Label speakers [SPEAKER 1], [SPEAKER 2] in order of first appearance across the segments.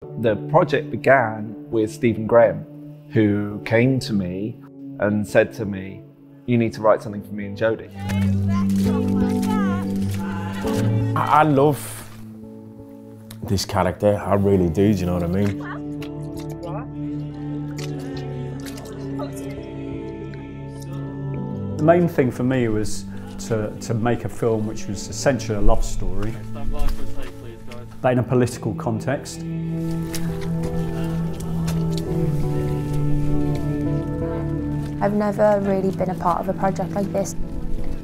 [SPEAKER 1] The project began with Stephen Graham, who came to me and said to me, "You need to write something for me and Jodie."
[SPEAKER 2] I love this character, I really do, you know what I mean?
[SPEAKER 3] The main thing for me was to make a film which was essentially a love story, but in a political context.
[SPEAKER 4] I've never really been a part of a project like this.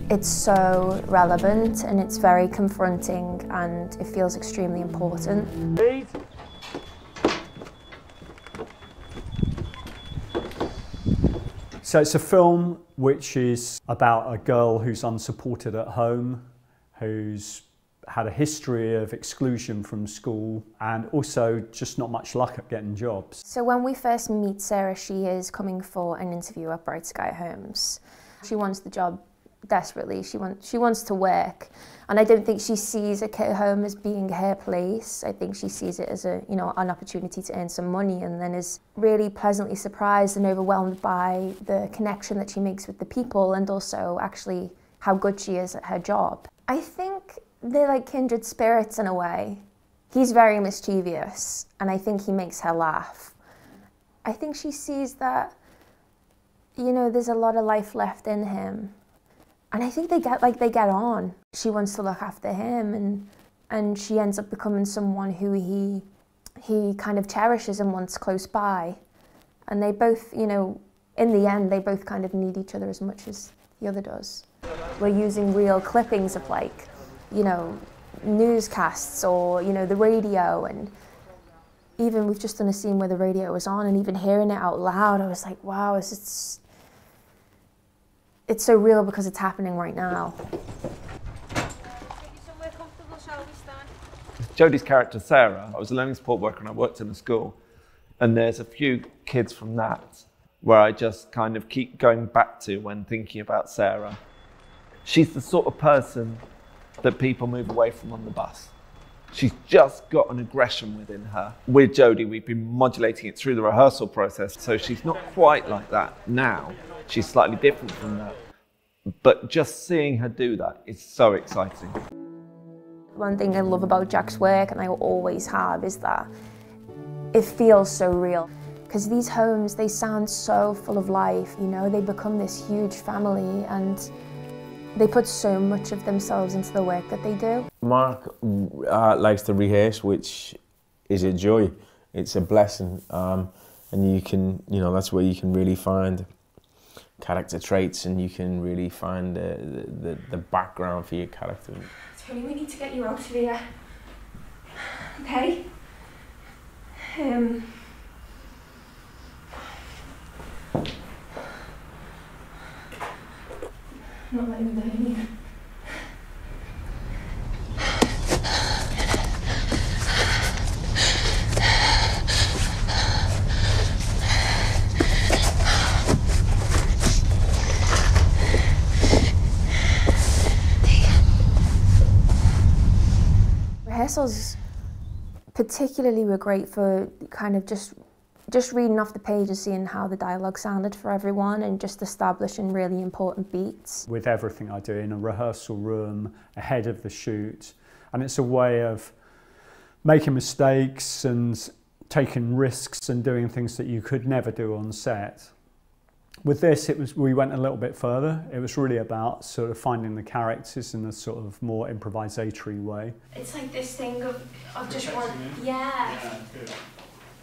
[SPEAKER 4] It's so relevant and it's very confronting and it feels extremely important.
[SPEAKER 3] So it's a film which is about a girl who's unsupported at home, who's had a history of exclusion from school and also just not much luck at getting jobs.
[SPEAKER 4] So when we first meet Sarah, she is coming for an interview at Bright Sky Homes. She wants the job desperately. She wants to work, and I don't think she sees a care home as being her place. I think she sees it as an opportunity to earn some money, and then is really pleasantly surprised and overwhelmed by the connection that she makes with the people, and also actually how good she is at her job. I think they're like kindred spirits in a way. He's very mischievous, and I think he makes her laugh. I think she sees that, there's a lot of life left in him. And I think they get on. She wants to look after him, and she ends up becoming someone who he kind of cherishes and wants close by. And they both, in the end, they both kind of need each other as much as the other does. We're using real clippings of newscasts or, the radio, and even we've just done a scene where the radio was on, and even hearing it out loud, I was like, wow, it's so real because it's happening right now.
[SPEAKER 1] Jodie's character, Sarah, I was a learning support worker and I worked in a school. And there's a few kids from that where I just kind of keep going back to when thinking about Sarah. She's the sort of person that people move away from on the bus. She's just got an aggression within her. With Jodie, we've been modulating it through the rehearsal process, so she's not quite like that now. She's slightly different from that. But just seeing her do that is so exciting.
[SPEAKER 4] One thing I love about Jack's work, and I always have, is that it feels so real. Because these homes, they sound so full of life, they become this huge family, and they put so much of themselves into the work that they do.
[SPEAKER 2] Mark likes to rehearse, which is a joy. It's a blessing, and you can, that's where you can really find character traits, and you can really find the background for your character.
[SPEAKER 4] Tony, we need to get you out of here. Okay? Not letting him down here. Rehearsals particularly were great for kind of just reading off the page and seeing how the dialogue sounded for everyone, and just establishing really important beats.
[SPEAKER 3] With everything I do in a rehearsal room ahead of the shoot, and it's a way of making mistakes and taking risks and doing things that you could never do on set. With this, we went a little bit further. It was really about sort of finding the characters in a sort of more improvisatory way.
[SPEAKER 4] It's like this thing of just one, yeah.
[SPEAKER 3] Good.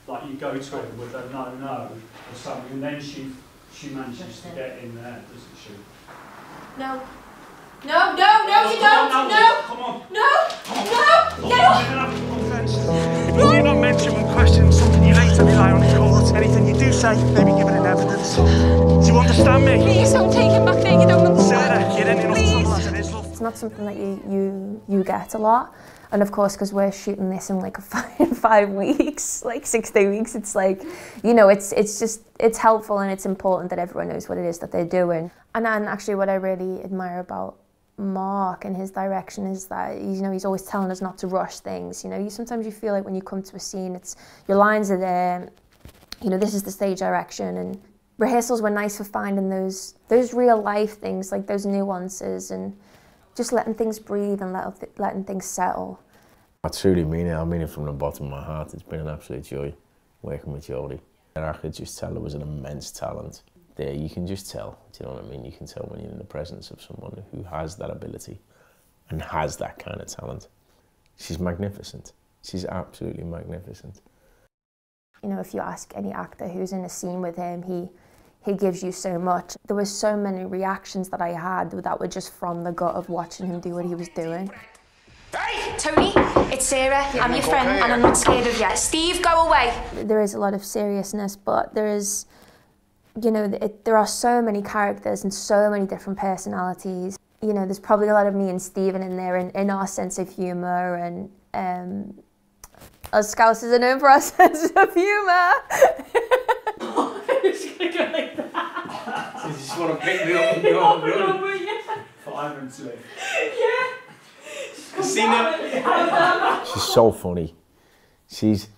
[SPEAKER 3] Like you go to it with a no or something, and then she manages to get in there, doesn't she?
[SPEAKER 4] No. No, you don't! No!
[SPEAKER 3] Come on!
[SPEAKER 4] No! Get off!
[SPEAKER 5] You're not mentioning questions, something you later rely on in court. Anything you do say, maybe given in evidence. Do you understand me?
[SPEAKER 4] Please don't take him back there, you don't understand.
[SPEAKER 5] Sarah, you're in enough trouble as it is, love.
[SPEAKER 4] It's not something that you get a lot. And of course, because we're shooting this in like 5 weeks, like 6-day weeks, it's like, it's helpful and it's important that everyone knows what it is that they're doing. And then actually what I really admire about Mark and his direction is that, you know, he's always telling us not to rush things. You know, sometimes you feel like when you come to a scene, it's your lines are there, you know, this is the stage direction, and rehearsals were nice for finding those real life things, like those nuances, and just letting things breathe and letting things settle.
[SPEAKER 2] I truly mean it. I mean it from the bottom of my heart. It's been an absolute joy working with Jodie. And I could just tell there was an immense talent there. You can just tell, do you know what I mean? You can tell when you're in the presence of someone who has that ability and has that kind of talent. She's magnificent. She's absolutely magnificent.
[SPEAKER 4] You know, if you ask any actor who's in a scene with him, he gives you so much. There were so many reactions that I had that were just from the gut of watching him do what he was doing.
[SPEAKER 6] Hey! Tony, it's Sarah. I'm your friend and I'm not scared of you. Steve, go away.
[SPEAKER 4] There is a lot of seriousness, but there is, you know, there are so many characters and so many different personalities. You know, there's probably a lot of me and Stephen in there, in our sense of humour, and us Scousers are known for our sense of humour.
[SPEAKER 3] It's going to go like that.
[SPEAKER 2] You just want to pick me up and go on running.
[SPEAKER 3] Violently.
[SPEAKER 6] Yeah.
[SPEAKER 2] She's so funny. It's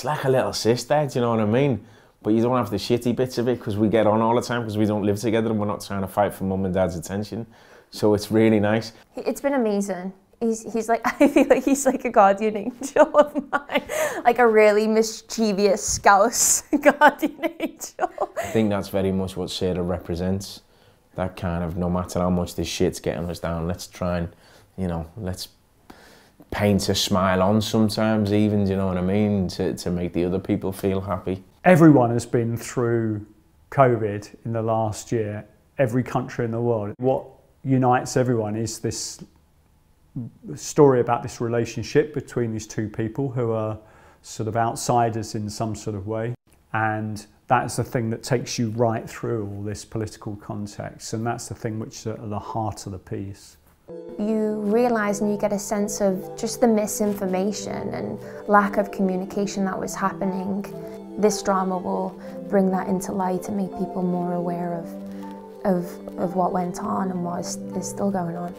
[SPEAKER 2] like a little sister, do you know what I mean? But you don't have the shitty bits of it because we get on all the time because we don't live together and we're not trying to fight for mum and dad's attention. So it's really nice.
[SPEAKER 4] It's been amazing. He's like, I feel like he's like a guardian angel of mine. Like a really mischievous Scouse guardian angel.
[SPEAKER 2] I think that's very much what Sarah represents. That kind of, no matter how much this shit's getting us down, let's try and, you know, let's paint a smile on sometimes even, do you know what I mean, to make the other people feel happy.
[SPEAKER 3] Everyone has been through COVID in the last year, every country in the world. What unites everyone is this story about this relationship between these two people who are sort of outsiders in some sort of way. And that's the thing that takes you right through all this political context. And that's the thing which is at the heart of the piece.
[SPEAKER 4] You realise and you get a sense of just the misinformation and lack of communication that was happening. This drama will bring that into light and make people more aware of what went on and what is still going on.